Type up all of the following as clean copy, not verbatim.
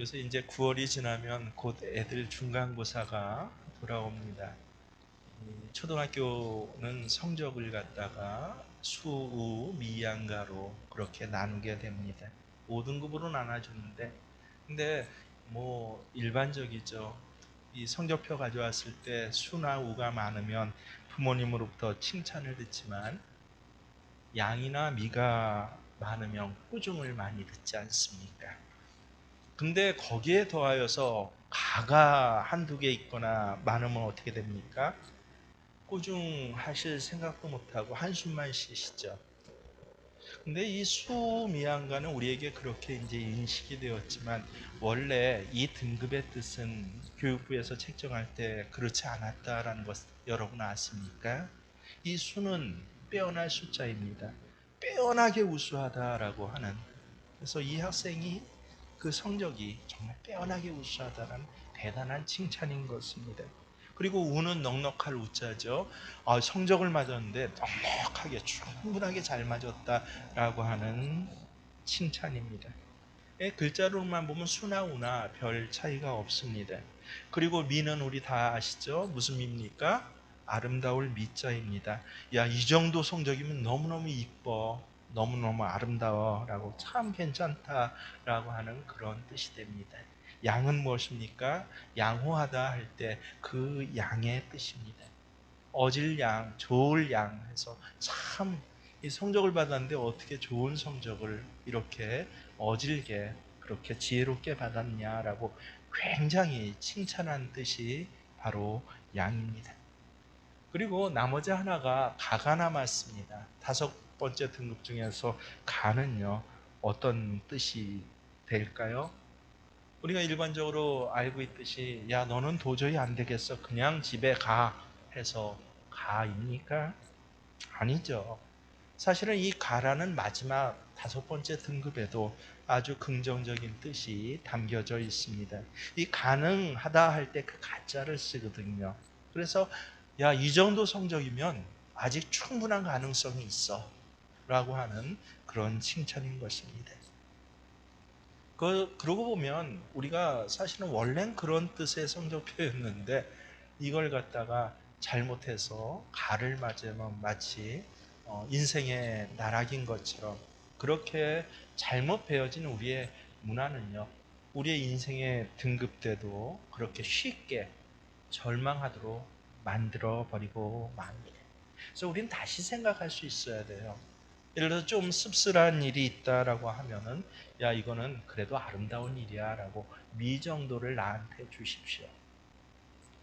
요새 이제 9월이 지나면 곧 애들 중간고사가 돌아옵니다. 초등학교는 성적을 갖다가 수, 우, 미, 양가로 그렇게 나누게 됩니다. 5등급으로 나눠주는데, 근데 뭐 일반적이죠. 이 성적표 가져왔을 때 수나 우가 많으면 부모님으로부터 칭찬을 듣지만 양이나 미가 많으면 꾸중을 많이 듣지 않습니까? 근데 거기에 더하여서 가가 한두 개 있거나 많으면 어떻게 됩니까? 꾸중하실 생각도 못하고 한숨만 쉬시죠. 근데 이 수미양가는 우리에게 그렇게 이제 인식이 되었지만 원래 이 등급의 뜻은 교육부에서 책정할 때 그렇지 않았다라는 것 여러분 아십니까? 이 수는 빼어날 숫자입니다. 빼어나게 우수하다라고 하는, 그래서 이 학생이 그 성적이 정말 빼어나게 우수하다는 대단한 칭찬인 것입니다. 그리고 우는 넉넉할 우자죠. 성적을 맞았는데 넉넉하게 충분하게 잘 맞았다라고 하는 칭찬입니다. 글자로만 보면 수나 우나 별 차이가 없습니다. 그리고 미는 우리 다 아시죠? 무슨 미입니까? 아름다울 미자입니다. 야, 이 정도 성적이면 너무너무 이뻐. 너무너무 아름다워. 라고 참 괜찮다. 라고 하는 그런 뜻이 됩니다. 양은 무엇입니까? 양호하다 할 때 그 양의 뜻입니다. 어질 양, 좋을 양 해서 참 이 성적을 받았는데 어떻게 좋은 성적을 이렇게 어질게 그렇게 지혜롭게 받았냐라고 굉장히 칭찬한 뜻이 바로 양입니다. 그리고 나머지 하나가 가가 남았습니다. 다섯 번째 등급 중에서 가는요, 어떤 뜻이 될까요? 우리가 일반적으로 알고 있듯이 야 너는 도저히 안 되겠어 그냥 집에 가 해서 가입니까? 아니죠. 사실은 이 가라는 마지막 다섯 번째 등급에도 아주 긍정적인 뜻이 담겨져 있습니다. 이 가능하다 할 때 그 가짜를 쓰거든요. 그래서 야 이 정도 성적이면 아직 충분한 가능성이 있어 라고 하는 그런 칭찬인 것입니다. 그러고 보면 우리가 사실은 원래는 그런 뜻의 성적표였는데 이걸 갖다가 잘못해서 가를 맞으면 마치 인생의 나락인 것처럼 그렇게 잘못 배워진 우리의 문화는요, 우리의 인생의 등급대도 그렇게 쉽게 절망하도록 만들어 버리고 맙니다. 그래서 우리는 다시 생각할 수 있어야 돼요. 예를 들어서 좀 씁쓸한 일이 있다라고 하면은 야 이거는 그래도 아름다운 일이야라고 미 정도를 나한테 주십시오.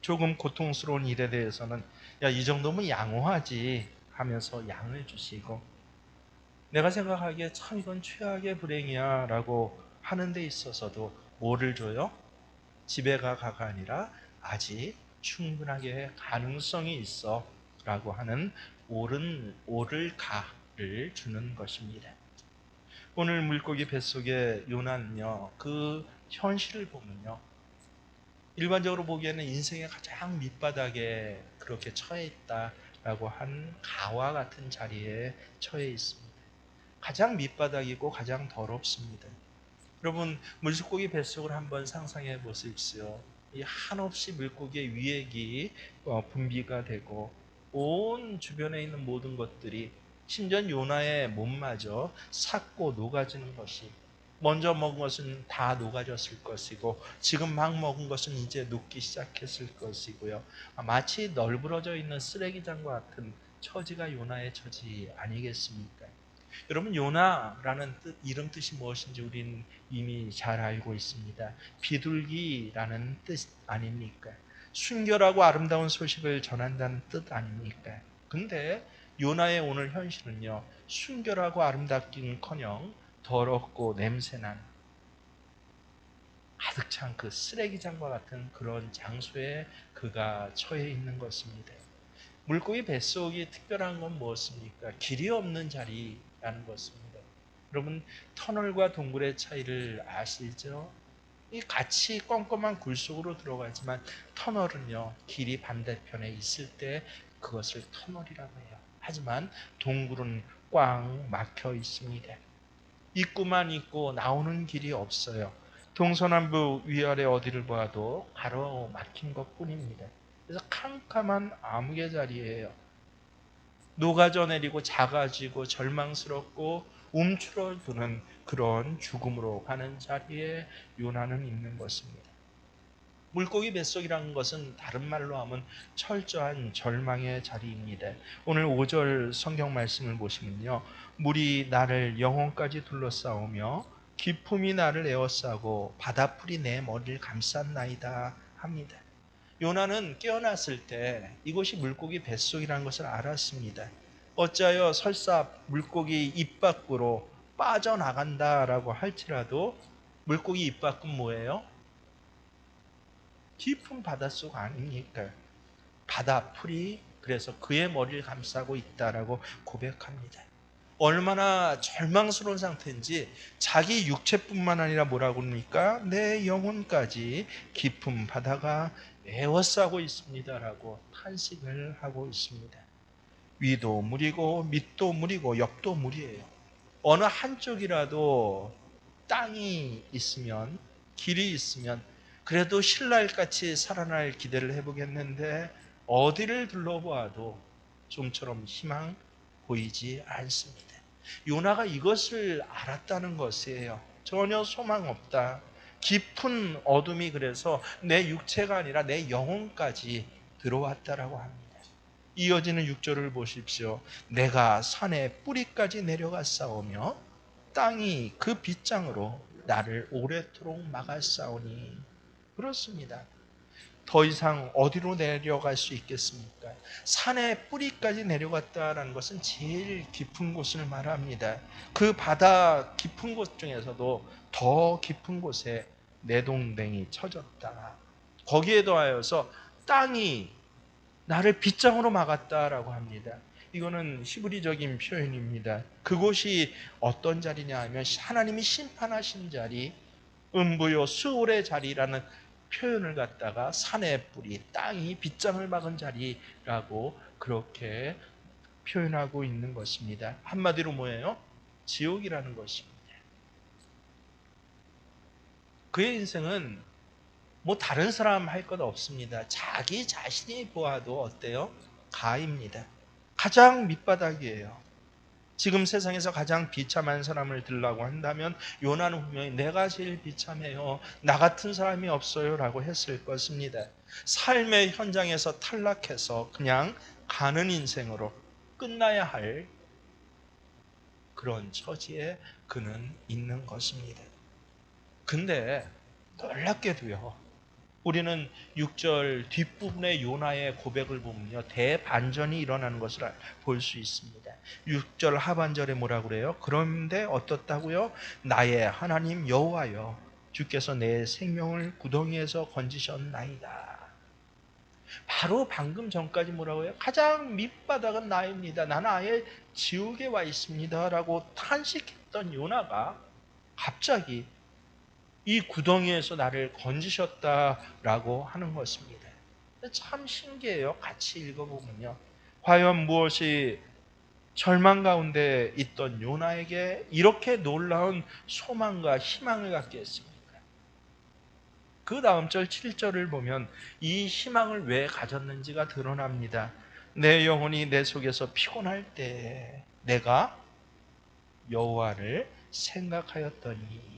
조금 고통스러운 일에 대해서는 야 이 정도면 양호하지 하면서 양을 주시고, 내가 생각하기에 참 이건 최악의 불행이야라고 하는 데 있어서도 뭐를 줘요? 집에 가가 아니라 아직 충분하게 가능성이 있어 라고 하는 오를 가를 주는 것입니다. 오늘 물고기 뱃속의 요나는요, 그 현실을 보면요, 일반적으로 보기에는 인생의 가장 밑바닥에 그렇게 처해 있다라고 한 가와 같은 자리에 처해 있습니다. 가장 밑바닥이고 가장 더럽습니다. 여러분, 물고기 뱃속을 한번 상상해 보십시오. 이 한없이 물고기의 위액이 분비가 되고 온 주변에 있는 모든 것들이 심지어 요나의 몸마저 삭고 녹아지는 것이, 먼저 먹은 것은 다 녹아졌을 것이고 지금 막 먹은 것은 이제 녹기 시작했을 것이고요. 마치 널브러져 있는 쓰레기장과 같은 처지가 요나의 처지 아니겠습니까? 여러분, 요나라는 이름 뜻이 무엇인지 우리는 이미 잘 알고 있습니다. 비둘기라는 뜻 아닙니까? 순결하고 아름다운 소식을 전한다는 뜻 아닙니까? 근데 요나의 오늘 현실은요, 순결하고 아름답기는커녕 더럽고 냄새난 가득 찬 그 쓰레기장과 같은 그런 장소에 그가 처해 있는 것입니다. 물고기 뱃속이 특별한 건 무엇입니까? 길이 없는 자리라는 것입니다. 여러분, 터널과 동굴의 차이를 아시죠? 이 같이 껌껌한 굴 속으로 들어가지만 터널은요, 길이 반대편에 있을 때 그것을 터널이라고 해요. 하지만 동굴은 꽉 막혀 있습니다. 입구만 있고 나오는 길이 없어요. 동서남북 위아래 어디를 봐도 가로막힌 것뿐입니다. 그래서 캄캄한 암흑의 자리예요. 녹아져 내리고 작아지고 절망스럽고 움츠러드는 그런 죽음으로 가는 자리에 요나는 있는 것입니다. 물고기 뱃속이라는 것은 다른 말로 하면 철저한 절망의 자리입니다. 오늘 5절 성경 말씀을 보시면요, 물이 나를 영혼까지 둘러싸우며 기품이 나를 에워싸고 바다풀이 내 머리를 감쌌나이다 합니다. 요나는 깨어났을 때 이곳이 물고기 뱃속이라는 것을 알았습니다. 어찌하여 설사 물고기 입 밖으로 빠져나간다라고 할지라도 물고기 입 밖은 뭐예요? 깊은 바닷속 아닙니까? 바다풀이 그래서 그의 머리를 감싸고 있다라고 고백합니다. 얼마나 절망스러운 상태인지 자기 육체뿐만 아니라 뭐라고 합니까? 내 영혼까지 깊은 바다가 에워싸고 있습니다라고 탄식을 하고 있습니다. 위도 물이고 밑도 물이고 옆도 물이에요. 어느 한쪽이라도 땅이 있으면, 길이 있으면 그래도 신라일같이 살아날 기대를 해보겠는데 어디를 둘러보아도 좀처럼 희망 보이지 않습니다. 요나가 이것을 알았다는 것이에요. 전혀 소망 없다. 깊은 어둠이 그래서 내 육체가 아니라 내 영혼까지 들어왔다라고 합니다. 이어지는 6절을 보십시오. 내가 산의 뿌리까지 내려가 싸우며 땅이 그 빗장으로 나를 오래도록 막았사오니. 그렇습니다. 더 이상 어디로 내려갈 수 있겠습니까? 산의 뿌리까지 내려갔다라는 것은 제일 깊은 곳을 말합니다. 그 바다 깊은 곳 중에서도 더 깊은 곳에 내 동댕이 쳐졌다. 거기에 더하여서 땅이 나를 빗장으로 막았다라고 합니다. 이거는 히브리적인 표현입니다. 그곳이 어떤 자리냐 하면 하나님이 심판하신 자리, 음부요 수월의 자리라는 표현을 갖다가 산의 뿌리, 땅이 빗장을 막은 자리라고 그렇게 표현하고 있는 것입니다. 한마디로 뭐예요? 지옥이라는 것입니다. 그의 인생은 뭐 다른 사람 할 것 없습니다. 자기 자신이 보아도 어때요? 가입니다. 가장 밑바닥이에요. 지금 세상에서 가장 비참한 사람을 들라고 한다면 요나는 분명히 내가 제일 비참해요. 나 같은 사람이 없어요 라고 했을 것입니다. 삶의 현장에서 탈락해서 그냥 가는 인생으로 끝나야 할 그런 처지에 그는 있는 것입니다. 근데 놀랍게도요, 우리는 6절 뒷부분의 요나의 고백을 보면요, 대반전이 일어나는 것을 볼 수 있습니다. 6절 하반절에 뭐라고 그래요? 그런데 어떻다고요? 나의 하나님 여호와여, 주께서 내 생명을 구덩이에서 건지셨나이다. 바로 방금 전까지 뭐라고 해요? 가장 밑바닥은 나입니다. 나는 아예 지옥에 와 있습니다 라고 탄식했던 요나가 갑자기 이 구덩이에서 나를 건지셨다라고 하는 것입니다. 참 신기해요. 같이 읽어보면요. 과연 무엇이 절망 가운데 있던 요나에게 이렇게 놀라운 소망과 희망을 갖게 했습니까? 그 다음 절 7절을 보면 이 희망을 왜 가졌는지가 드러납니다. 내 영혼이 내 속에서 피곤할 때 내가 여호와를 생각하였더니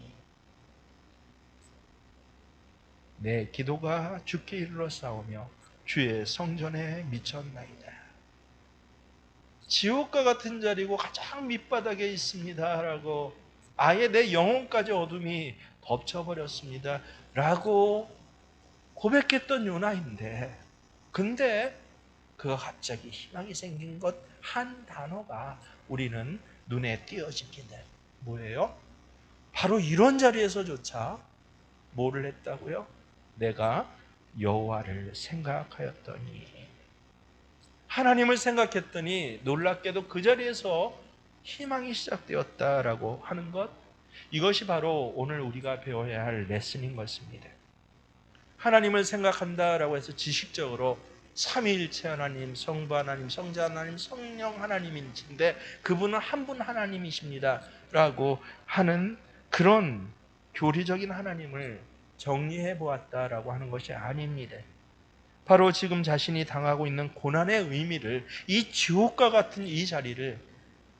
내 기도가 주께 이르러 싸우며 주의 성전에 미쳤나이다. 지옥과 같은 자리고 가장 밑바닥에 있습니다 라고, 아예 내 영혼까지 어둠이 덮쳐버렸습니다 라고 고백했던 요나인데, 근데 그가 갑자기 희망이 생긴 것 한 단어가 우리는 눈에 띄어집니다. 뭐예요? 바로 이런 자리에서조차 뭐를 했다고요? 내가 여호와를 생각하였더니, 하나님을 생각했더니 놀랍게도 그 자리에서 희망이 시작되었다라고 하는 것, 이것이 바로 오늘 우리가 배워야 할 레슨인 것입니다. 하나님을 생각한다라고 해서 지식적으로 삼위일체 하나님, 성부 하나님, 성자 하나님, 성령 하나님인데 그분은 한 분 하나님이십니다 라고 하는 그런 교리적인 하나님을 정리해 보았다라고 하는 것이 아닙니다. 바로 지금 자신이 당하고 있는 고난의 의미를, 이 지옥과 같은 이 자리를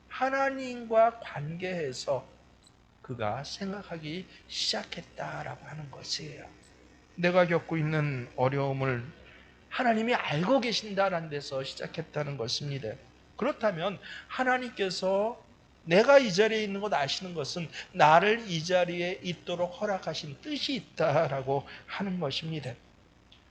하나님과 관계해서 그가 생각하기 시작했다라고 하는 것이에요. 내가 겪고 있는 어려움을 하나님이 알고 계신다라는 데서 시작했다는 것입니다. 그렇다면 하나님께서 내가 이 자리에 있는 것 아시는 것은 나를 이 자리에 있도록 허락하신 뜻이 있다라고 하는 것입니다.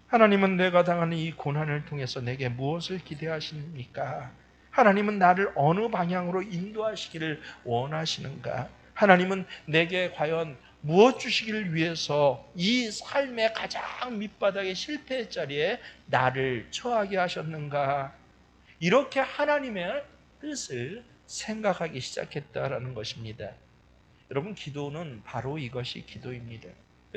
하나님은 내가 당하는 이 고난을 통해서 내게 무엇을 기대하십니까? 하나님은 나를 어느 방향으로 인도하시기를 원하시는가? 하나님은 내게 과연 무엇 주시기를 위해서 이 삶의 가장 밑바닥의 실패의 자리에 나를 처하게 하셨는가? 이렇게 하나님의 뜻을 생각하기 시작했다라는 것입니다. 여러분, 기도는 바로 이것이 기도입니다.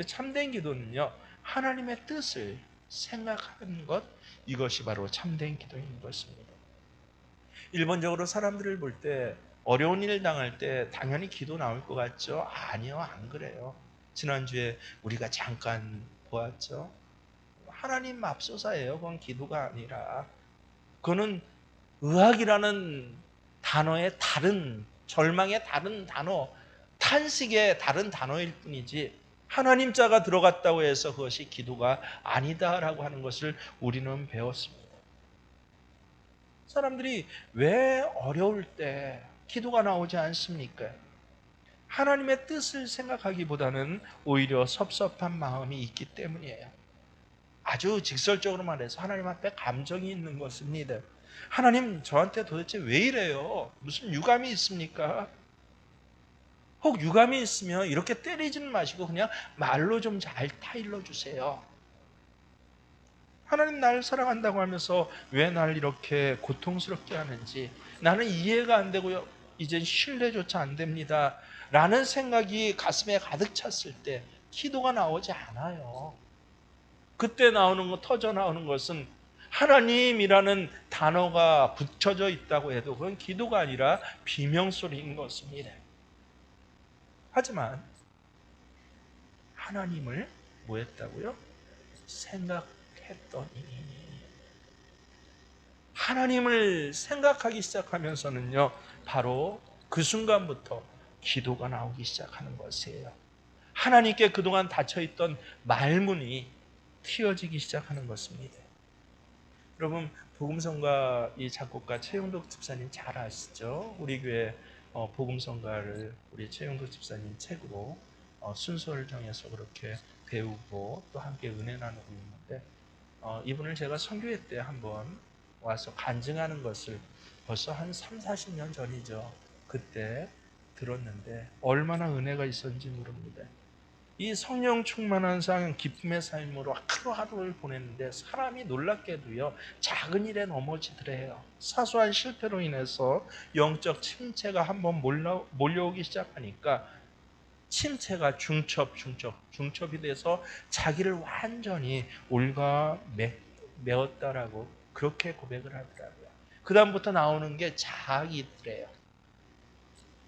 참된 기도는요, 하나님의 뜻을 생각하는 것, 이것이 바로 참된 기도인 것입니다. 일반적으로 사람들을 볼 때 어려운 일 당할 때 당연히 기도 나올 것 같죠? 아니요, 안 그래요. 지난주에 우리가 잠깐 보았죠? 하나님 맙소사예요. 그건 기도가 아니라, 그거는 의학이라는 단어의 다른, 절망의 다른 단어, 탄식의 다른 단어일 뿐이지, 하나님 자가 들어갔다고 해서 그것이 기도가 아니다라고 하는 것을 우리는 배웠습니다. 사람들이 왜 어려울 때 기도가 나오지 않습니까? 하나님의 뜻을 생각하기보다는 오히려 섭섭한 마음이 있기 때문이에요. 아주 직설적으로 말해서 하나님 앞에 감정이 있는 것입니다. 하나님, 저한테 도대체 왜 이래요? 무슨 유감이 있습니까? 혹 유감이 있으면 이렇게 때리지는 마시고 그냥 말로 좀 잘 타일러 주세요. 하나님 나를 사랑한다고 하면서 왜 나를 이렇게 고통스럽게 하는지 나는 이해가 안 되고요. 이젠 신뢰조차 안 됩니다. 라는 생각이 가슴에 가득 찼을 때 기도가 나오지 않아요. 그때 터져 나오는 것은 하나님이라는 단어가 붙여져 있다고 해도 그건 기도가 아니라 비명소리인 것입니다. 하지만 하나님을 뭐 했다고요? 생각했더니, 하나님을 생각하기 시작하면서는요, 바로 그 순간부터 기도가 나오기 시작하는 것이에요. 하나님께 그동안 닫혀있던 말문이 트여지기 시작하는 것입니다. 여러분, 복음성가 이 작곡가 최용덕 집사님 잘 아시죠? 우리 교회 복음성가를 우리 최용덕 집사님 책으로 순서를 정해서 그렇게 배우고 또 함께 은혜 나누고 있는데, 이분을 제가 선교회 때 한번 와서 간증하는 것을 벌써 한 3, 40년 전이죠. 그때 들었는데 얼마나 은혜가 있었는지 모릅니다. 이 성령 충만한 삶, 기쁨의 삶으로 하루하루를 보냈는데 사람이 놀랍게도요, 작은 일에 넘어지더래요. 사소한 실패로 인해서 영적 침체가 한번 몰려오기 시작하니까 침체가 중첩이 돼서 자기를 완전히 메었다라고 그렇게 고백을 하더라고요. 그 다음부터 나오는 게 자학이더래요.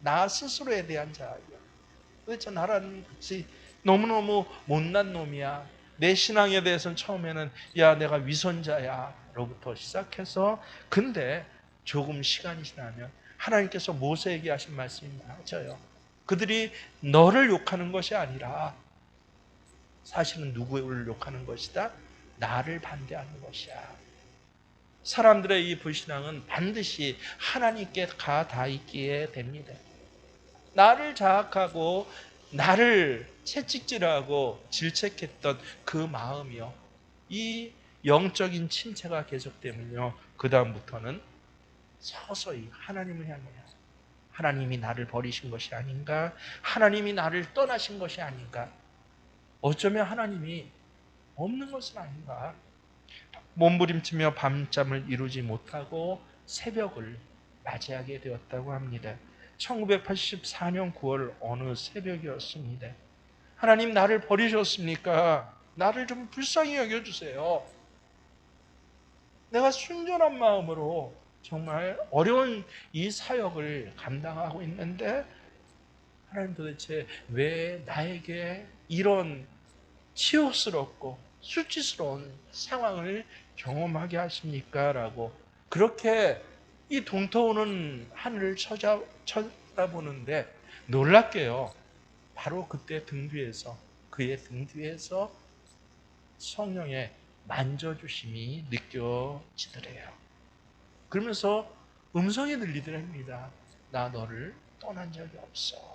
나 스스로에 대한 자학이요. 도대체 나라는 것이 너무너무 못난 놈이야. 내 신앙에 대해서는 처음에는 야, 내가 위선자야 로부터 시작해서, 근데 조금 시간이 지나면 하나님께서 모세에게 하신 말씀이 맞아요. 그들이 너를 욕하는 것이 아니라 사실은 누구를 욕하는 것이다? 나를 반대하는 것이야. 사람들의 이 불신앙은 반드시 하나님께 다 있기에 됩니다. 나를 자학하고 나를 채찍질하고 질책했던 그 마음이요, 이 영적인 침체가 계속되면요, 그 다음부터는 서서히 하나님을 향해요. 하나님이 나를 버리신 것이 아닌가? 하나님이 나를 떠나신 것이 아닌가? 어쩌면 하나님이 없는 것은 아닌가? 몸부림치며 밤잠을 이루지 못하고 새벽을 맞이하게 되었다고 합니다. 1984년 9월 어느 새벽이었습니다. 하나님, 나를 버리셨습니까? 나를 좀 불쌍히 여겨주세요. 내가 순전한 마음으로 정말 어려운 이 사역을 감당하고 있는데 하나님 도대체 왜 나에게 이런 치욕스럽고 수치스러운 상황을 경험하게 하십니까? 라고 그렇게 이 동터오는 하늘을 쳐다보는데 놀랍게요. 바로 그때 등 뒤에서 그의 등 뒤에서 성령의 만져주심이 느껴지더래요. 그러면서 음성이 들리더랍니다. 나 너를 떠난 적이 없어.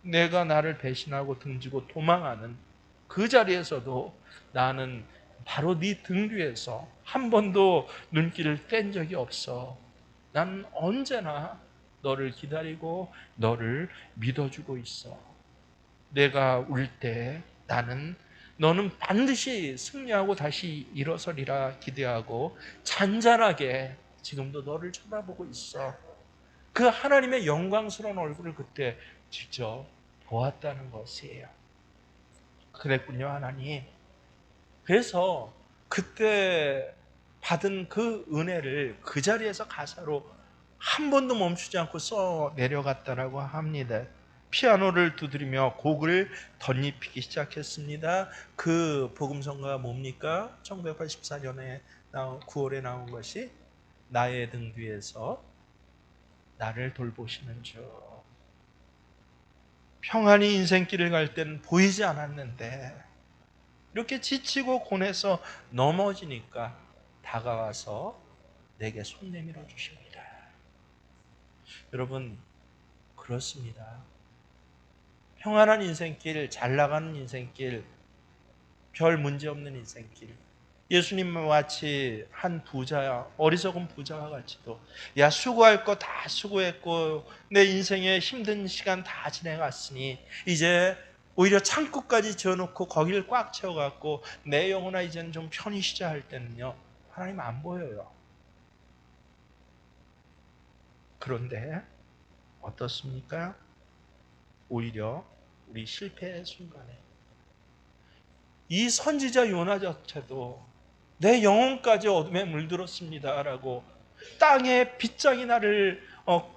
내가 나를 배신하고 등지고 도망하는 그 자리에서도 나는 바로 네 등 뒤에서 한 번도 눈길을 뗀 적이 없어. 난 언제나 너를 기다리고 너를 믿어주고 있어. 내가 울 때 너는 반드시 승리하고 다시 일어서리라 기대하고 잔잔하게 지금도 너를 쳐다보고 있어. 그 하나님의 영광스러운 얼굴을 그때 직접 보았다는 것이에요. 그랬군요, 하나님. 그래서 그때 받은 그 은혜를 그 자리에서 가사로 한 번도 멈추지 않고 써 내려갔다라고 합니다. 피아노를 두드리며 곡을 덧입히기 시작했습니다. 그 복음성가가 뭡니까? 1984년에 9월에 나온 것이 나의 등 뒤에서 나를 돌보시는 주. 평안히 인생길을 갈 때는 보이지 않았는데 이렇게 지치고 고뇌서 넘어지니까 다가와서 내게 손 내밀어 주십니다. 여러분, 그렇습니다. 평안한 인생길, 잘 나가는 인생길, 별 문제 없는 인생길. 예수님과 같이 한 부자, 어리석은 부자와 같이도 야 수고할 거 다 수고했고 내 인생에 힘든 시간 다 지내갔으니 이제 오히려 창고까지 지어놓고 거기를 꽉 채워갖고 내 영혼아 이제는 좀 편히 쉬자 할 때는요 하나님 안 보여요. 그런데 어떻습니까? 오히려 우리 실패의 순간에 이 선지자 요나조차도 내 영혼까지 어둠에 물들었습니다라고 땅의 빗장이 나를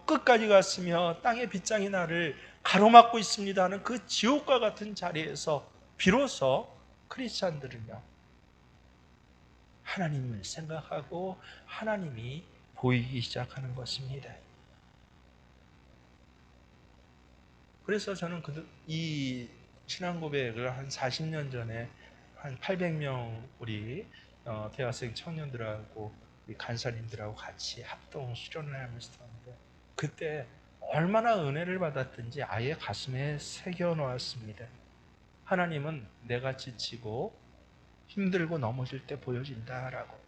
끝까지 갔으며 땅의 빗장이 나를 가로막고 있습니다 하는 그 지옥과 같은 자리에서 비로소 크리스찬들은요 하나님을 생각하고 하나님이 보이기 시작하는 것입니다. 그래서 저는 이 신앙 고백을 한 40년 전에 한 800명 우리 대학생 청년들하고 우리 간사님들하고 같이 합동 수련을 하면서 했는데 그때 얼마나 은혜를 받았든지 아예 가슴에 새겨 놓았습니다. 하나님은 내가 지치고 힘들고 넘어질 때 보여진다라고.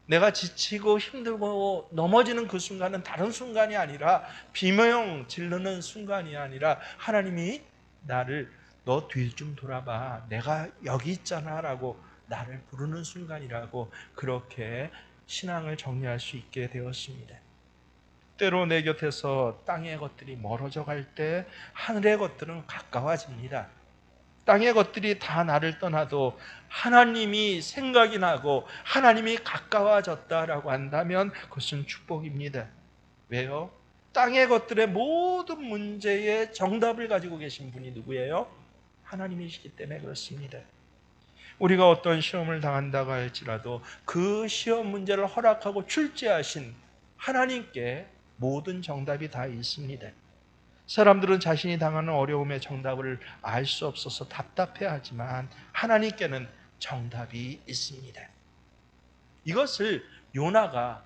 내가 지치고 힘들고 넘어지는 그 순간은 다른 순간이 아니라 비명 지르는 순간이 아니라 하나님이 나를 너 뒤 좀 돌아봐 내가 여기 있잖아 라고 나를 부르는 순간이라고 그렇게 신앙을 정리할 수 있게 되었습니다. 때로 내 곁에서 땅의 것들이 멀어져 갈 때 하늘의 것들은 가까워집니다. 땅의 것들이 다 나를 떠나도 하나님이 생각이 나고 하나님이 가까워졌다라고 한다면 그것은 축복입니다. 왜요? 땅의 것들의 모든 문제의 정답을 가지고 계신 분이 누구예요? 하나님이시기 때문에 그렇습니다. 우리가 어떤 시험을 당한다고 할지라도 그 시험 문제를 허락하고 출제하신 하나님께 모든 정답이 다 있습니다. 사람들은 자신이 당하는 어려움의 정답을 알 수 없어서 답답해하지만 하나님께는 정답이 있습니다. 이것을 요나가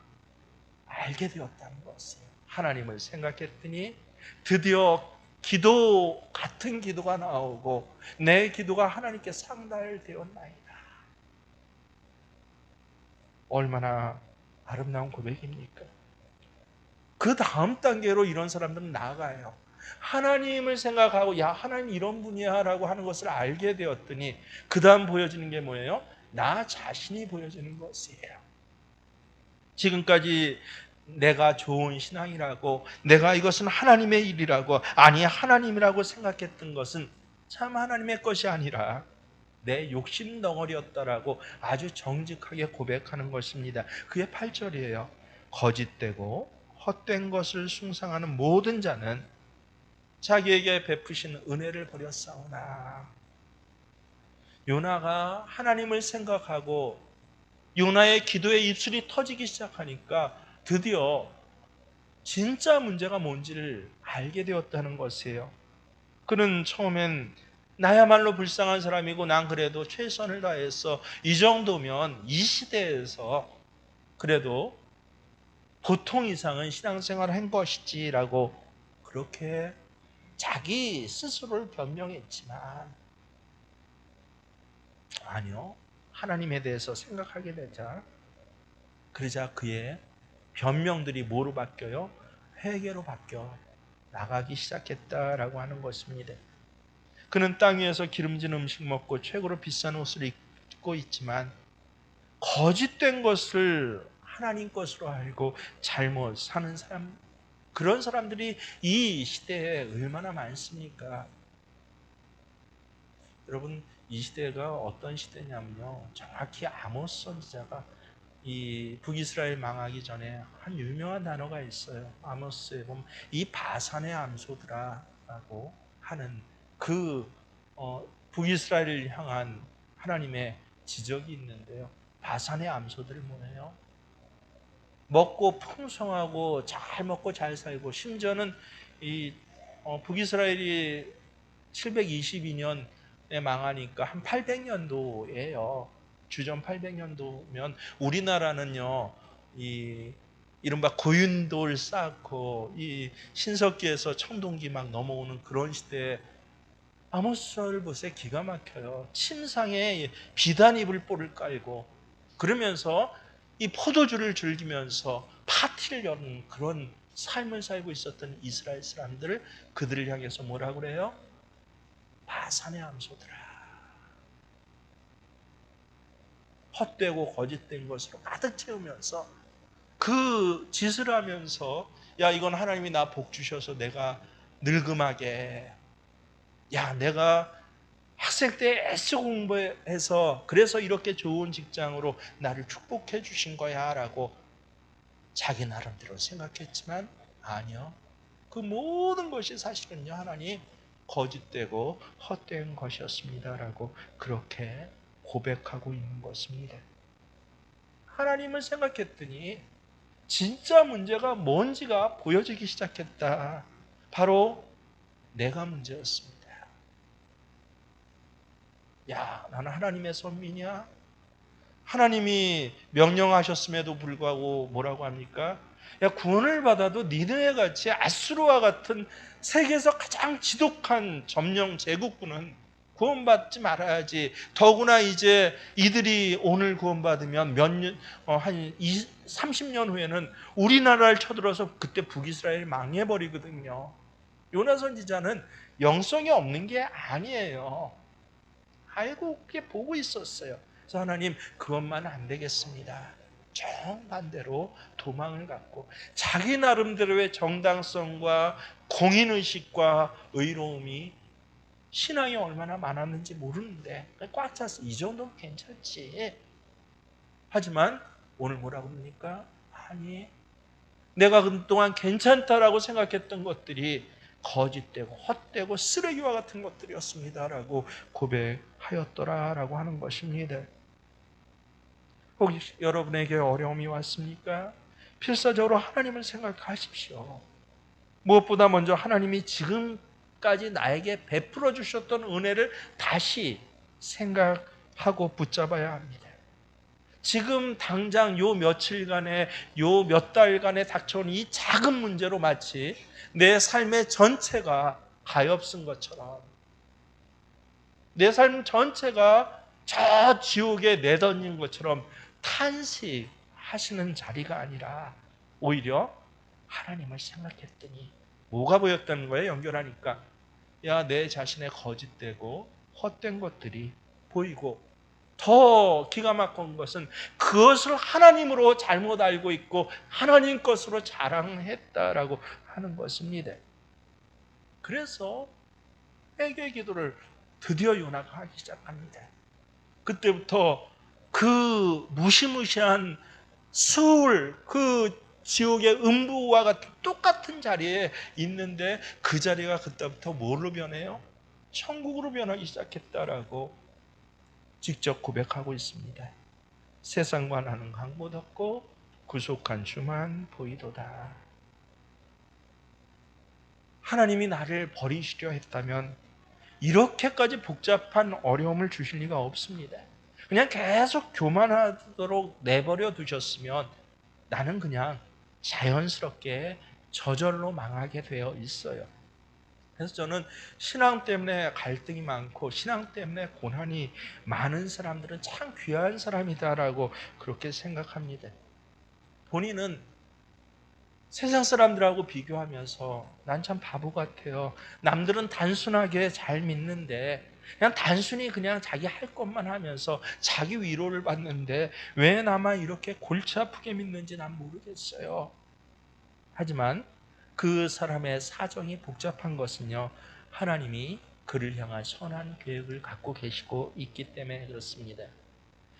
알게 되었다는 것이에요. 하나님을 생각했더니 드디어 기도 같은 기도가 나오고 내 기도가 하나님께 상달되었나이다. 얼마나 아름다운 고백입니까? 그 다음 단계로 이런 사람들은 나아가요. 하나님을 생각하고 야 하나님 이런 분이야 라고 하는 것을 알게 되었더니 그 다음 보여지는 게 뭐예요? 나 자신이 보여지는 것이에요. 지금까지 내가 좋은 신앙이라고 내가 이것은 하나님의 일이라고 아니 하나님이라고 생각했던 것은 참 하나님의 것이 아니라 내 욕심 덩어리였다라고 아주 정직하게 고백하는 것입니다. 그게 8절이에요. 거짓되고 헛된 것을 숭상하는 모든 자는 자기에게 베푸신 은혜를 버렸사오나. 요나가 하나님을 생각하고 요나의 기도의 입술이 터지기 시작하니까 드디어 진짜 문제가 뭔지를 알게 되었다는 것이에요. 그는 처음엔 나야말로 불쌍한 사람이고 난 그래도 최선을 다해서 이 정도면 이 시대에서 그래도 보통 이상은 신앙생활을 한 것이지라고 그렇게 자기 스스로를 변명했지만, 아니요, 하나님에 대해서 생각하게 되자 그러자 그의 변명들이 뭐로 바뀌어요? 회개로 바뀌어 나가기 시작했다라고 하는 것입니다. 그는 땅 위에서 기름진 음식 먹고 최고로 비싼 옷을 입고 있지만 거짓된 것을 하나님 것으로 알고 잘못 사는 사람, 그런 사람들이 이 시대에 얼마나 많습니까? 여러분, 이 시대가 어떤 시대냐면요, 정확히 아모스 선지자가 이 북이스라엘 망하기 전에 한 유명한 단어가 있어요. 아모스에 보면 이 바산의 암소들아라고 하는 그 북이스라엘을 향한 하나님의 지적이 있는데요. 바산의 암소들이 뭐예요? 먹고 풍성하고 잘 먹고 잘 살고, 심지어는 이 북이스라엘이 722년에 망하니까 한 800년도예요. 주전 800년도면 우리나라는요, 이 이른바 고윤돌 쌓고 이 신석기에서 청동기 막 넘어오는 그런 시대에 아모스를 보세요. 기가 막혀요. 침상에 비단이불 뽀를 깔고 그러면서 이 포도주를 즐기면서 파티를 여는 그런 삶을 살고 있었던 이스라엘 사람들을 그들을 향해서 뭐라고 그래요? 바산의 암소들아. 헛되고 거짓된 것으로 가득 채우면서 그 짓을 하면서, 야, 이건 하나님이 나 복 주셔서 내가 늙음하게, 야, 내가 학생 때 애써 공부해서 그래서 이렇게 좋은 직장으로 나를 축복해 주신 거야 라고 자기 나름대로 생각했지만, 아니요, 그 모든 것이 사실은요, 하나님 거짓되고 헛된 것이었습니다 라고 그렇게 고백하고 있는 것입니다. 하나님을 생각했더니 진짜 문제가 뭔지가 보여지기 시작했다. 바로 내가 문제였습니다. 야, 나는 하나님의 선민이야? 하나님이 명령하셨음에도 불구하고 뭐라고 합니까? 야, 구원을 받아도 니느웨 같이 아수르와 같은 세계에서 가장 지독한 점령 제국군은 구원받지 말아야지. 더구나 이제 이들이 오늘 구원받으면 한 30년 후에는 우리나라를 쳐들어서 그때 북이스라엘 망해버리거든요. 요나 선지자는 영성이 없는 게 아니에요. 알고 그게 보고 있었어요. 그래서 하나님, 그것만 안 되겠습니다. 정반대로 도망을 갖고 자기 나름대로의 정당성과 공인의식과 의로움이, 신앙이 얼마나 많았는지 모르는데 꽉 찼어. 이 정도면 괜찮지. 하지만 오늘 뭐라고 합니까? 아니, 내가 그동안 괜찮다라고 생각했던 것들이 거짓되고 헛되고 쓰레기와 같은 것들이었습니다라고 고백하였더라라고 하는 것입니다. 혹시 여러분에게 어려움이 왔습니까? 필사적으로 하나님을 생각하십시오. 무엇보다 먼저 하나님이 지금까지 나에게 베풀어 주셨던 은혜를 다시 생각하고 붙잡아야 합니다. 지금 당장 요 며칠간에, 요 몇 달간에 닥쳐온 이 작은 문제로 마치 내 삶의 전체가 가엾은 것처럼, 내 삶 전체가 저 지옥에 내던진 것처럼 탄식하시는 자리가 아니라 오히려 하나님을 생각했더니 뭐가 보였다는 거예요? 연결하니까, 야, 내 자신의 거짓되고 헛된 것들이 보이고, 더 기가 막힌 것은 그것을 하나님으로 잘못 알고 있고 하나님 것으로 자랑했다라고 하는 것입니다. 그래서 회개 기도를 드디어 요나가 하기 시작합니다. 그때부터 그 무시무시한 수울, 그 지옥의 음부와 같은 똑같은 자리에 있는데 그 자리가 그때부터 뭐로 변해요? 천국으로 변하기 시작했다라고 직접 고백하고 있습니다. 세상과 나는 강못 없고 구속한 주만 보이도다. 하나님이 나를 버리시려 했다면 이렇게까지 복잡한 어려움을 주실 리가 없습니다. 그냥 계속 교만하도록 내버려 두셨으면 나는 그냥 자연스럽게 저절로 망하게 되어 있어요. 그래서 저는 신앙 때문에 갈등이 많고 신앙 때문에 고난이 많은 사람들은 참 귀한 사람이다라고 그렇게 생각합니다. 본인은 세상 사람들하고 비교하면서 난 참 바보 같아요. 남들은 단순하게 잘 믿는데 그냥 단순히 그냥 자기 할 것만 하면서 자기 위로를 받는데 왜 나만 이렇게 골치 아프게 믿는지 난 모르겠어요. 하지만 그 사람의 사정이 복잡한 것은요, 하나님이 그를 향한 선한 계획을 갖고 계시고 있기 때문에 그렇습니다.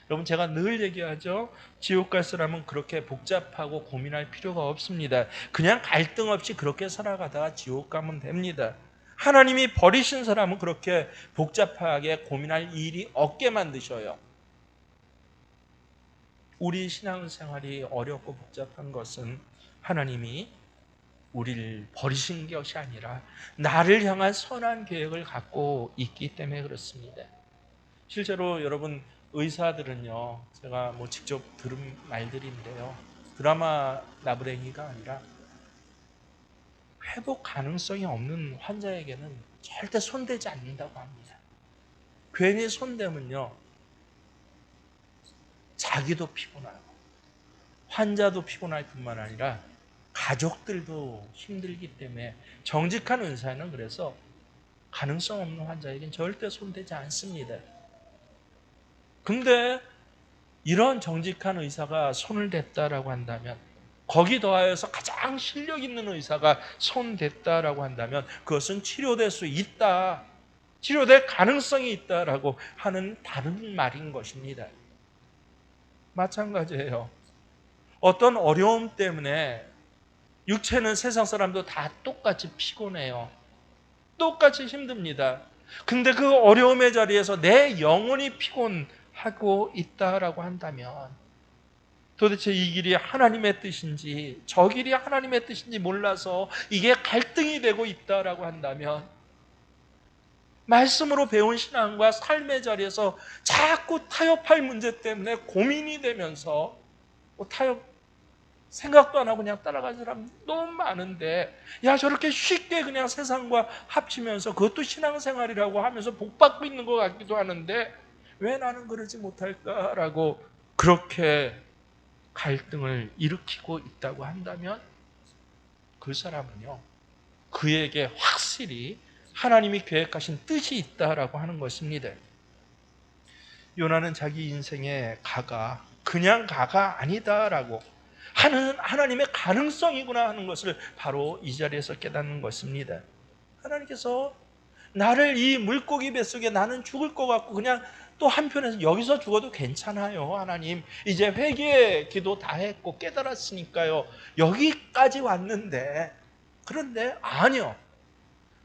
여러분, 제가 늘 얘기하죠. 지옥 갈 사람은 그렇게 복잡하고 고민할 필요가 없습니다. 그냥 갈등 없이 그렇게 살아가다가 지옥 가면 됩니다. 하나님이 버리신 사람은 그렇게 복잡하게 고민할 일이 없게 만드셔요. 우리 신앙생활이 어렵고 복잡한 것은 하나님이 우리를 버리신 것이 아니라 나를 향한 선한 계획을 갖고 있기 때문에 그렇습니다. 실제로 여러분, 의사들은요, 제가 직접 들은 말들인데요, 드라마 나부랭이가 아니라 회복 가능성이 없는 환자에게는 절대 손대지 않는다고 합니다. 괜히 손대면요, 자기도 피곤하고 환자도 피곤할 뿐만 아니라 가족들도 힘들기 때문에 정직한 의사는 그래서 가능성 없는 환자에겐 절대 손대지 않습니다. 근데 이런 정직한 의사가 손을 댔다라고 한다면, 거기 더하여서 가장 실력 있는 의사가 손댔다라고 한다면 그것은 치료될 수 있다, 치료될 가능성이 있다라고 하는 다른 말인 것입니다. 마찬가지예요. 어떤 어려움 때문에 육체는 세상 사람도 다 똑같이 피곤해요. 똑같이 힘듭니다. 근데 그 어려움의 자리에서 내 영혼이 피곤하고 있다라고 한다면 도대체 이 길이 하나님의 뜻인지 저 길이 하나님의 뜻인지 몰라서 이게 갈등이 되고 있다라고 한다면, 말씀으로 배운 신앙과 삶의 자리에서 자꾸 타협할 문제 때문에 고민이 되면서 타협 생각도 안 하고 그냥 따라가는 사람 너무 많은데, 야, 저렇게 쉽게 그냥 세상과 합치면서 그것도 신앙생활이라고 하면서 복받고 있는 것 같기도 하는데 왜 나는 그러지 못할까라고 그렇게 갈등을 일으키고 있다고 한다면 그 사람은요, 그에게 확실히 하나님이 계획하신 뜻이 있다라고 하는 것입니다. 요나는 자기 인생의 가가 그냥 가가 아니다라고 하는 하나님의 가능성이구나 하는 것을 바로 이 자리에서 깨닫는 것입니다. 하나님께서 나를 이 물고기 뱃속에 나는 죽을 것 같고 그냥 또 한편에서 여기서 죽어도 괜찮아요. 하나님, 이제 회개의 기도 다 했고 깨달았으니까요, 여기까지 왔는데, 그런데 아니요,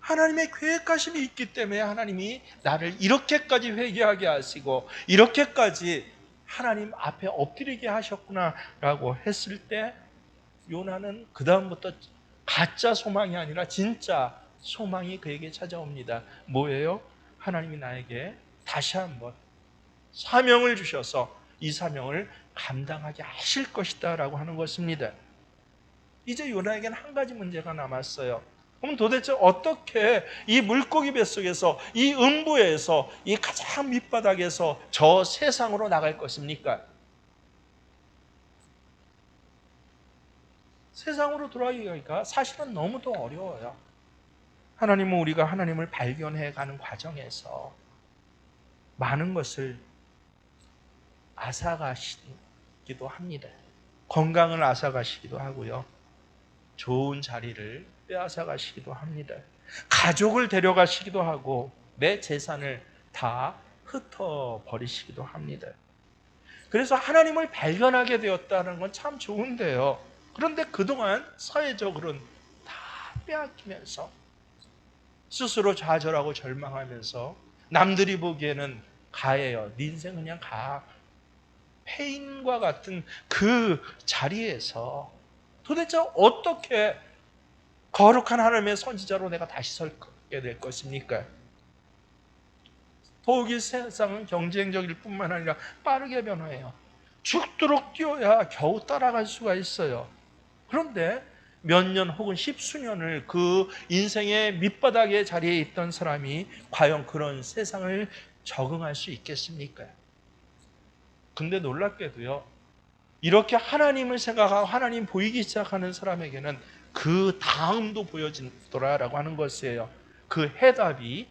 하나님의 계획하심이 있기 때문에 하나님이 나를 이렇게까지 회개하게 하시고 이렇게까지 하나님 앞에 엎드리게 하셨구나라고 했을 때, 요나는 그 다음부터 가짜 소망이 아니라 진짜 소망이 그에게 찾아옵니다. 뭐예요? 하나님이 나에게 다시 한번 사명을 주셔서 이 사명을 감당하게 하실 것이다 라고 하는 것입니다. 이제 요나에게는 한 가지 문제가 남았어요. 그럼 도대체 어떻게 이 물고기 뱃속에서, 이 음부에서, 이 가장 밑바닥에서 저 세상으로 나갈 것입니까? 세상으로 돌아가기가 사실은 너무도 어려워요. 하나님은 우리가 하나님을 발견해 가는 과정에서 많은 것을 앗아가시기도 합니다. 건강을 앗아가시기도 하고요, 좋은 자리를 빼앗아가시기도 합니다. 가족을 데려가시기도 하고 내 재산을 다 흩어버리시기도 합니다. 그래서 하나님을 발견하게 되었다는 건 참 좋은데요, 그런데 그동안 사회적으로는 다 빼앗기면서 스스로 좌절하고 절망하면서 남들이 보기에는 가예요. 네 인생 그냥 가. 폐인과 같은 그 자리에서 도대체 어떻게 거룩한 하나님의 선지자로 내가 다시 서게 될 것입니까? 더욱이 세상은 경쟁적일 뿐만 아니라 빠르게 변화해요. 죽도록 뛰어야 겨우 따라갈 수가 있어요. 그런데 몇 년 혹은 십수년을 그 인생의 밑바닥의 자리에 있던 사람이 과연 그런 세상을 적응할 수 있겠습니까? 근데 놀랍게도요, 이렇게 하나님을 생각하고 하나님 보이기 시작하는 사람에게는 그 다음도 보여지더라라고 하는 것이에요. 그 해답이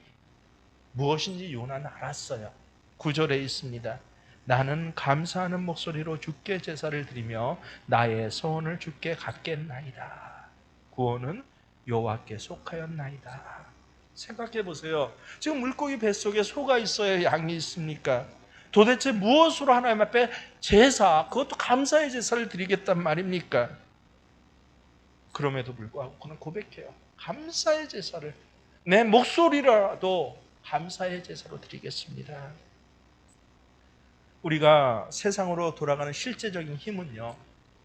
무엇인지 요나는 알았어요. 9절에 있습니다. 나는 감사하는 목소리로 주께 제사를 드리며 나의 소원을 주께 갚겠나이다. 구원은 여호와께 속하였나이다. 생각해 보세요. 지금 물고기 뱃속에 소가 있어야 양이 있습니까? 도대체 무엇으로 하나님 앞에 제사, 그것도 감사의 제사를 드리겠단 말입니까? 그럼에도 불구하고 그는 고백해요. 감사의 제사를, 내 목소리라도 감사의 제사로 드리겠습니다. 우리가 세상으로 돌아가는 실제적인 힘은요,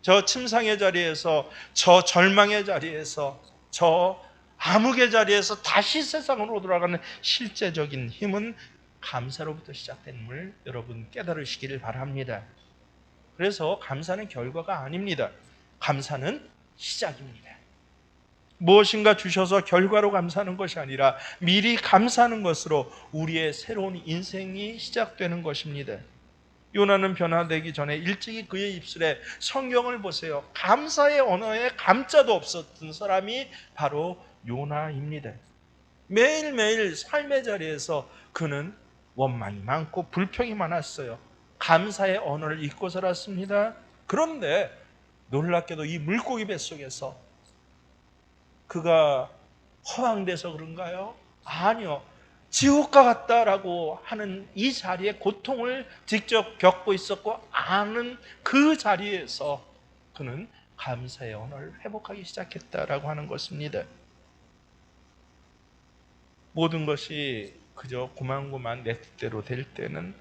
저 침상의 자리에서, 저 절망의 자리에서, 저 암흑의 자리에서 다시 세상으로 돌아가는 실제적인 힘은 감사로부터 시작됨을 여러분 깨달으시기를 바랍니다. 그래서 감사는 결과가 아닙니다. 감사는 시작입니다. 무엇인가 주셔서 결과로 감사하는 것이 아니라 미리 감사하는 것으로 우리의 새로운 인생이 시작되는 것입니다. 요나는 변화되기 전에 일찍이 그의 입술에, 성경을 보세요, 감사의 언어에 감자도 없었던 사람이 바로 요나입니다. 매일매일 삶의 자리에서 그는 원망이 많고 불평이 많았어요. 감사의 언어를 잊고 살았습니다. 그런데 놀랍게도 이 물고기 뱃속에서 그가 허황돼서 그런가요? 아니요. 지옥과 같다라고 하는 이 자리에 고통을 직접 겪고 있었고 아는 그 자리에서 그는 감사의 언어를 회복하기 시작했다라고 하는 것입니다. 모든 것이 그저 고만고만 내 뜻대로 될 때는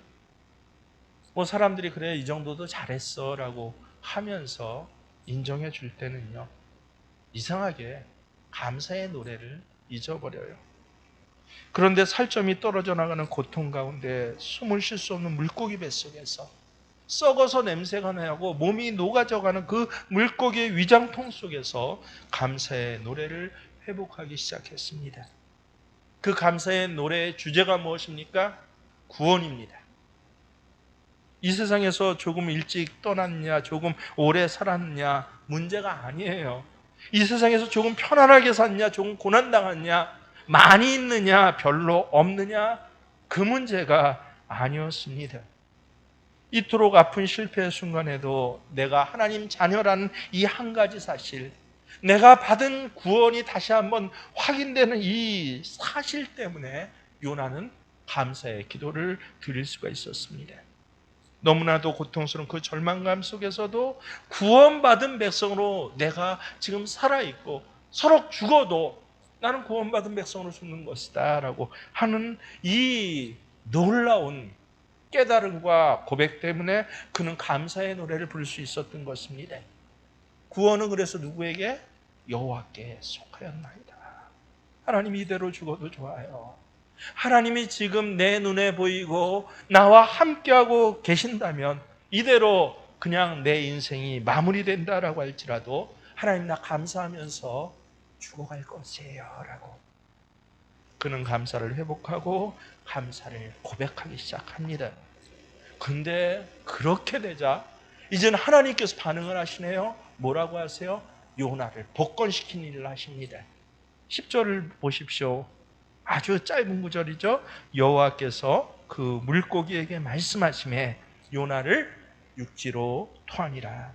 뭐 사람들이 그래 이 정도도 잘했어 라고 하면서 인정해 줄 때는요, 이상하게 감사의 노래를 잊어버려요. 그런데 살점이 떨어져 나가는 고통 가운데 숨을 쉴 수 없는 물고기 뱃속에서 썩어서 냄새가 나고 몸이 녹아져가는 그 물고기의 위장통 속에서 감사의 노래를 회복하기 시작했습니다. 그 감사의 노래의 주제가 무엇입니까? 구원입니다. 이 세상에서 조금 일찍 떠났냐, 조금 오래 살았냐, 문제가 아니에요. 이 세상에서 조금 편안하게 샀냐, 조금 고난당했냐, 많이 있느냐, 별로 없느냐, 그 문제가 아니었습니다. 이토록 아픈 실패의 순간에도 내가 하나님 자녀라는 이 한 가지 사실, 내가 받은 구원이 다시 한번 확인되는 이 사실 때문에 요나는 감사의 기도를 드릴 수가 있었습니다. 너무나도 고통스러운 그 절망감 속에서도 구원받은 백성으로 내가 지금 살아있고 서로 죽어도 나는 구원받은 백성으로 죽는 것이다 라고 하는 이 놀라운 깨달음과 고백 때문에 그는 감사의 노래를 부를 수 있었던 것입니다. 구원은 그래서 누구에게? 여호와께 속하였나이다. 하나님 이대로 죽어도 좋아요. 하나님이 지금 내 눈에 보이고 나와 함께하고 계신다면 이대로 그냥 내 인생이 마무리된다라고 할지라도 하나님 나 감사하면서 죽어갈 것이에요 라고 그는 감사를 회복하고 감사를 고백하기 시작합니다. 근데 그렇게 되자 이제는 하나님께서 반응을 하시네요. 뭐라고 하세요? 요나를 복권시킨 일을 하십니다. 10절을 보십시오. 아주 짧은 구절이죠. 여호와께서 그 물고기에게 말씀하시매 요나를 육지로 토하니라.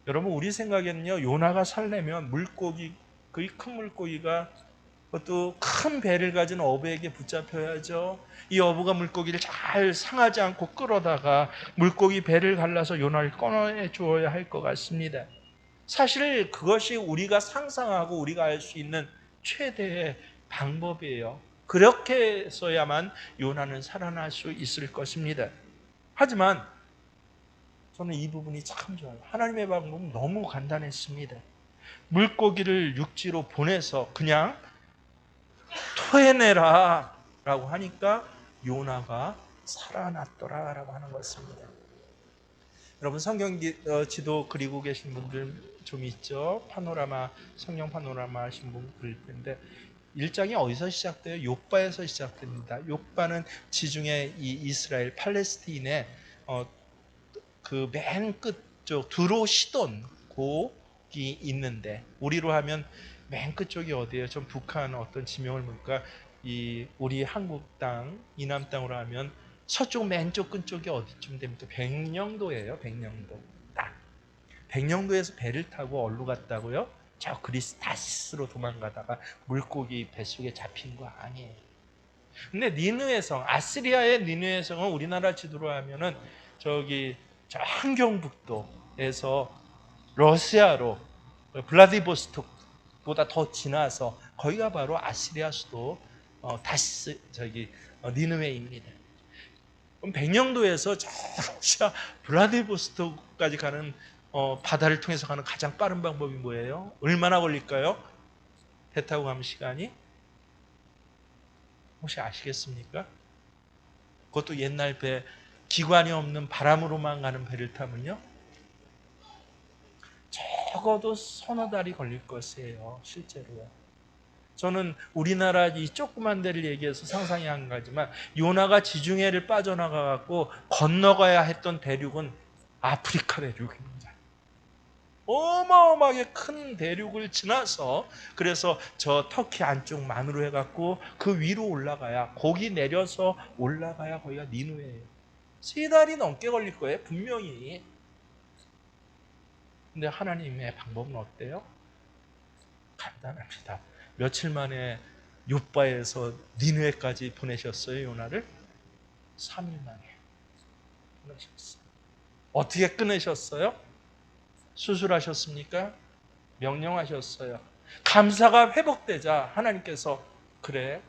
여러분 우리 생각에는요, 요나가 살려면 물고기, 그 큰 물고기가 그것도 큰 배를 가진 어부에게 붙잡혀야죠. 이 어부가 물고기를 잘 상하지 않고 끌어다가 물고기 배를 갈라서 요나를 꺼내 주어야 할 것 같습니다. 사실 그것이 우리가 상상하고 우리가 알 수 있는 최대의 방법이에요. 그렇게 해서야만 요나는 살아날 수 있을 것입니다. 하지만 저는 이 부분이 참 좋아요. 하나님의 방법은 너무 간단했습니다. 물고기를 육지로 보내서 그냥 토해내라 라고 하니까 요나가 살아났더라 라고 하는 것입니다. 여러분 성경 지도 그리고 계신 분들 좀 있죠? 파노라마, 성경 파노라마 하신 분 그럴 텐데 1장이 어디서 시작돼요? 욥바에서 시작됩니다. 욥바는 지중해 이 이스라엘 팔레스틴의 그 맨 끝쪽 드로시돈 곡이 있는데 우리로 하면 맨 끝쪽이 어디예요? 좀 북한 어떤 지명을 묻까 이 우리 한국 땅 이남 땅으로 하면 서쪽 맨쪽 끝쪽이 어디쯤 됩니까? 백령도예요. 백령도. 딱 백령도에서 배를 타고 어디로 갔다고요? 저 그리스 다시스로 도망가다가 물고기 뱃속에 잡힌 거 아니에요. 근데 니느웨 성, 아시리아의 니느웨 성은 우리나라 지도로 하면은 저기 저 한경북도에서 러시아로 블라디보스톡보다 더 지나서 거기가 바로 아시리아 수도 다시스 니느웨입니다. 그럼 백령도에서 저 러시아 블라디보스톡까지 가는 바다를 통해서 가는 가장 빠른 방법이 뭐예요? 얼마나 걸릴까요? 배 타고 가면 시간이? 혹시 아시겠습니까? 그것도 옛날 배, 기관이 없는 바람으로만 가는 배를 타면요 적어도 서너 달이 걸릴 것이에요. 실제로요. 저는 우리나라 이 조그만 데를 얘기해서 상상이 안 가지만 요나가 지중해를 빠져나가 갖고 건너가야 했던 대륙은 아프리카 대륙입니다. 어마어마하게 큰 대륙을 지나서 그래서 저 터키 안쪽만으로 해갖고 그 위로 올라가야 거기 내려서 올라가야 거기가 니누에예요. 3달이 넘게 걸릴 거예요. 분명히. 근데 하나님의 방법은 어때요? 간단합니다. 며칠 만에 욥바에서 니느웨까지 보내셨어요. 요나를 3일 만에 보내셨어요. 어떻게 끊으셨어요? 수술하셨습니까? 명령하셨어요. 감사가 회복되자 하나님께서 그래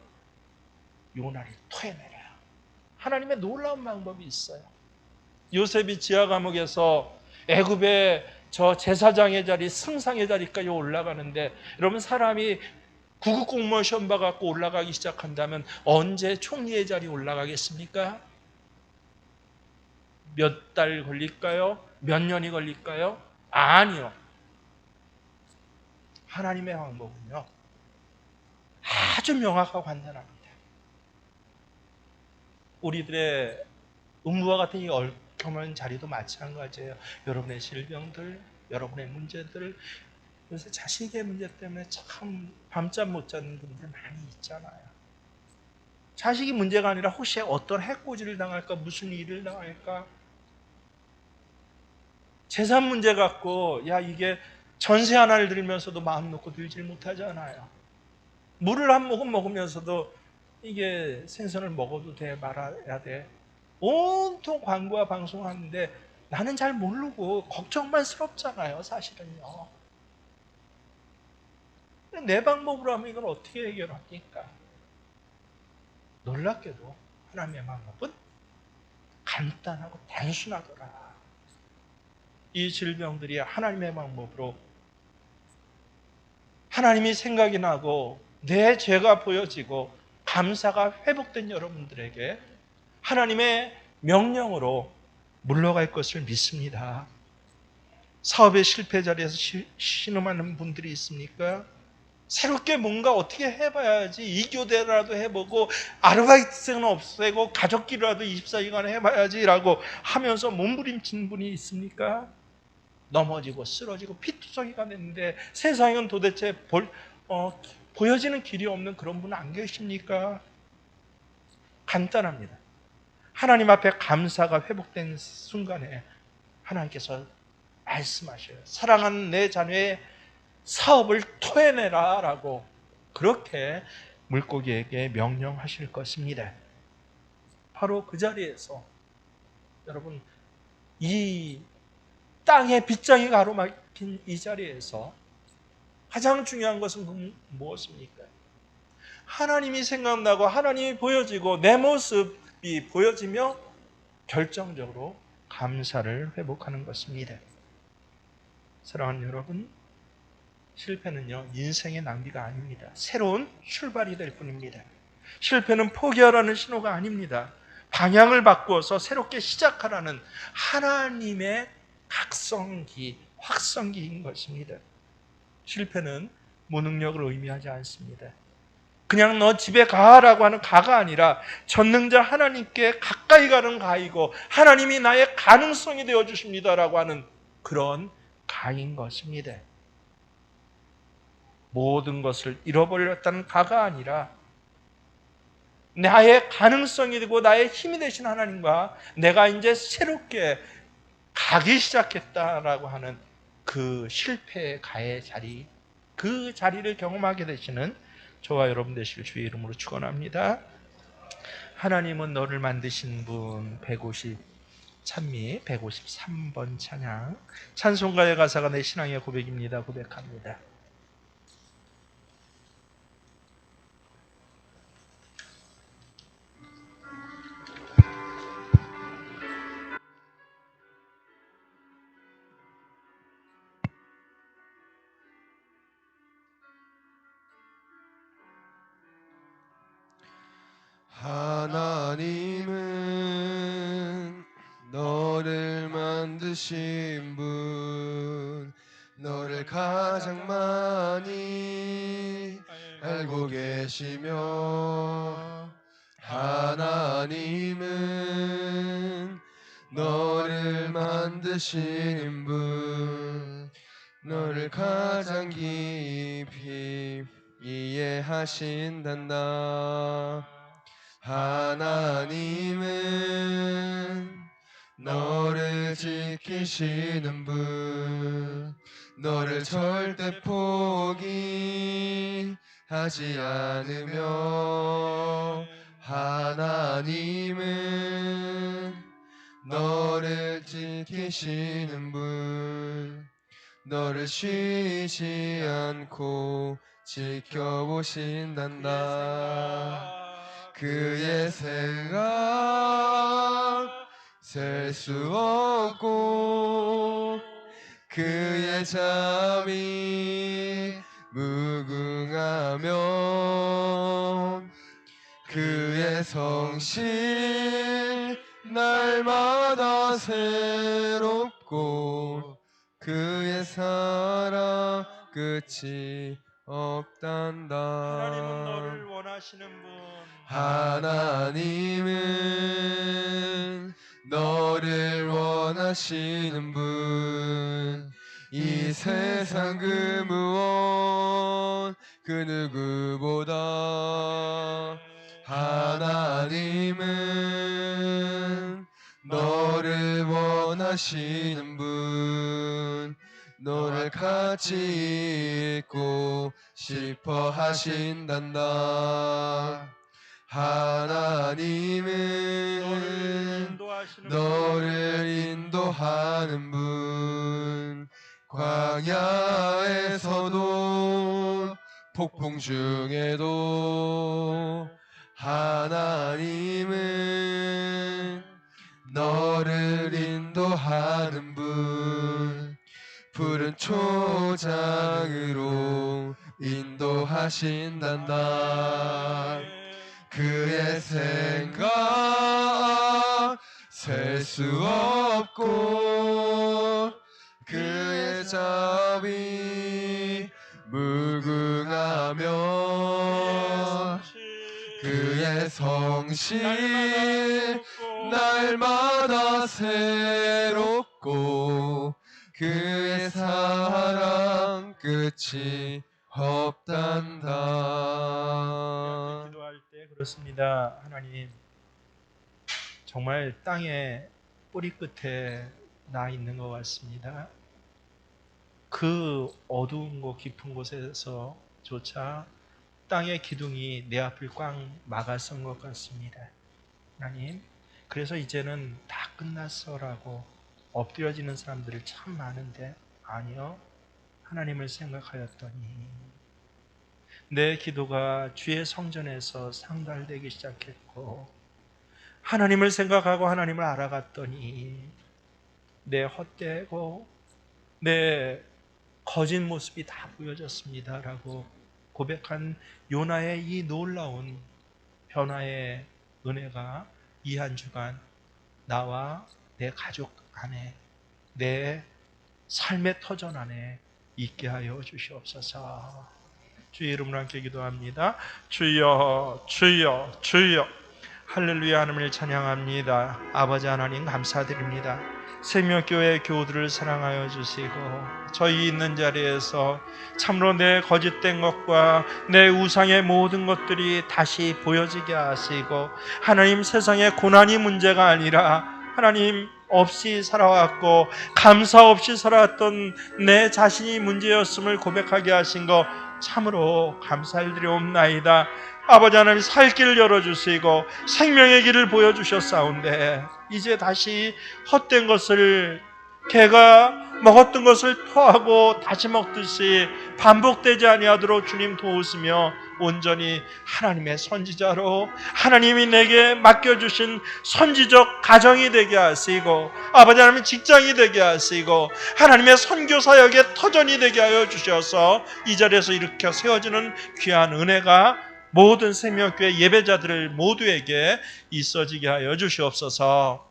요나를 토해내라. 하나님의 놀라운 방법이 있어요. 요셉이 지하 감옥에서 애굽의 저 제사장의 자리, 승상의 자리까지 올라가는데 여러분 사람이 구급 공무원 시험 봐갖고 올라가기 시작한다면 언제 총리의 자리 올라가겠습니까? 몇 달 걸릴까요? 몇 년이 걸릴까요? 아니요. 하나님의 방법은요 아주 명확하고 간단합니다. 우리들의 음부와 같은 이 얽혀있는 자리도 마찬가지예요. 여러분의 질병들, 여러분의 문제들, 요새 자식의 문제 때문에 참 밤잠 못 자는 분들 많이 있잖아요. 자식이 문제가 아니라 혹시 어떤 해코지를 당할까, 무슨 일을 당할까, 재산 문제 갖고 야 이게 전세 하나를 들면서도 마음 놓고 들질 못하잖아요. 물을 한 모금 먹으면서도 이게 생선을 먹어도 돼 말아야 돼. 온통 광고와 방송하는데 나는 잘 모르고 걱정만 스럽잖아요. 사실은요. 내 방법으로 하면 이걸 어떻게 해결합니까? 놀랍게도 하나님의 방법은 간단하고 단순하더라. 이 질병들이 하나님의 방법으로 하나님이 생각이 나고 내 죄가 보여지고 감사가 회복된 여러분들에게 하나님의 명령으로 물러갈 것을 믿습니다. 사업의 실패 자리에서 신음하는 분들이 있습니까? 새롭게 뭔가 어떻게 해봐야지 2교대라도 해보고 아르바이트생은 없애고 가족끼리라도 24시간 해봐야지 라고 하면서 몸부림친 분이 있습니까? 넘어지고 쓰러지고 피투성이가 됐는데 세상은 도대체 보여지는 길이 없는 그런 분 안 계십니까? 간단합니다. 하나님 앞에 감사가 회복된 순간에 하나님께서 말씀하셔요. 사랑하는 내 자녀의 사업을 토해내라 라고 그렇게 물고기에게 명령하실 것입니다. 바로 그 자리에서 여러분 이 땅의 빗장이 잡힌 이 자리에서 가장 중요한 것은 무엇입니까? 하나님이 생각나고 하나님이 보여지고 내 모습이 보여지며 결정적으로 감사를 회복하는 것입니다. 사랑하는 여러분, 실패는요, 인생의 낭비가 아닙니다. 새로운 출발이 될 뿐입니다. 실패는 포기하라는 신호가 아닙니다. 방향을 바꾸어서 새롭게 시작하라는 하나님의 각성기, 확성기인 것입니다. 실패는 무능력을 의미하지 않습니다. 그냥 너 집에 가라고 하는 가가 아니라 전능자 하나님께 가까이 가는 가이고 하나님이 나의 가능성이 되어 주십니다라고 하는 그런 가인 것입니다. 모든 것을 잃어버렸다는 가가 아니라 나의 가능성이 되고 나의 힘이 되신 하나님과 내가 이제 새롭게 가기 시작했다라고 하는 그 실패의 가의 자리, 그 자리를 경험하게 되시는 저와 여러분 되실 주의 이름으로 축원합니다. 하나님은 너를 만드신 분. 150 찬미 153번 찬양. 찬송가의 가사가 내 신앙의 고백입니다. 고백합니다. 하나님은 너를 만드신 분, 너를 가장 많이 알고 계시며, 하나님은 너를 만드신 분, 너를 가장 깊이 이해하신단다. 하나님은 너를 지키시는 분, 너를 절대 포기하지 않으며, 하나님은 너를 지키시는 분, 너를 쉬지 않고 지켜보신단다. 그의 생각 셀 수 없고, 그의 잠이 무궁하며, 그의 성실 날마다 새롭고, 그의 사랑 끝이 없단다. 하나님은 너를 원하시는 분. 하나님은 너를 원하시는 분, 이 세상 그 무엇 그 누구보다 하나님은 너를 원하시는 분, 너를 같이 있고 싶어 하신단다. 하나님은 너를 인도하는 분, 광야에서도 폭풍 중에도 하나님은 너를 인도하는 분, 푸른 초장으로 인도하신단다. 그의 생각 셀 수 없고, 그의 자비 무궁하며, 그의 성실 날마다 새롭고, 그의 사랑 끝이 없단다. 기도할 때 그렇습니다. 하나님, 정말 땅의 뿌리 끝에 나 있는 것 같습니다. 그 어두운 곳 깊은 곳에서조차 땅의 기둥이 내 앞을 꽉 막아선 것 같습니다. 하나님, 그래서 이제는 다 끝났어라고 엎드려지는 사람들이 참 많은데 아니요. 하나님을 생각하였더니 내 기도가 주의 성전에서 상달되기 시작했고, 하나님을 생각하고 하나님을 알아갔더니 내 헛되고 내 거짓 모습이 다 보여졌습니다 라고 고백한 요나의 이 놀라운 변화의 은혜가 이 한 주간 나와 내 가족 안에, 내 삶의 터전 안에 있게 하여 주시옵소서. 주의 이름으로 함께 기도합니다. 주여, 주여, 주여. 할렐루야. 하나님을 찬양합니다. 아버지 하나님 감사드립니다. 생명교회 교우들을 사랑하여 주시고, 저희 있는 자리에서 참으로 내 거짓된 것과 내 우상의 모든 것들이 다시 보여지게 하시고, 하나님 세상의 고난이 문제가 아니라 하나님 없이 살아왔고 감사 없이 살아왔던 내 자신이 문제였음을 고백하게 하신 것 참으로 감사드리옵나이다. 아버지 하나님 살 길을 열어주시고 생명의 길을 보여주셨사온데, 이제 다시 헛된 것을, 개가 먹었던 것을 토하고 다시 먹듯이 반복되지 아니하도록 주님 도우시며 온전히 하나님의 선지자로 하나님이 내게 맡겨주신 선지적 가정이 되게 하시고, 아버지 하나님 직장이 되게 하시고 하나님의 선교사역의 터전이 되게 하여 주셔서 이 자리에서 일으켜 세워지는 귀한 은혜가 모든 생명교회 예배자들 모두에게 있어지게 하여 주시옵소서.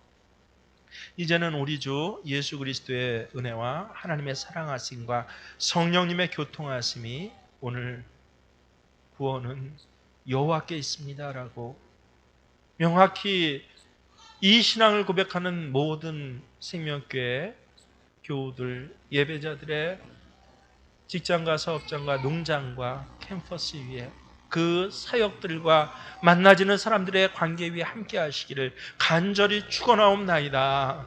이제는 우리 주 예수 그리스도의 은혜와 하나님의 사랑하심과 성령님의 교통하심이 오늘 구원은 여호와께 있습니다라고 명확히 이 신앙을 고백하는 모든 생명교회 교우들, 예배자들의 직장과 사업장과 농장과 캠퍼스 위에, 그 사역들과 만나지는 사람들의 관계 위에 함께 하시기를 간절히 축원하옵나이다.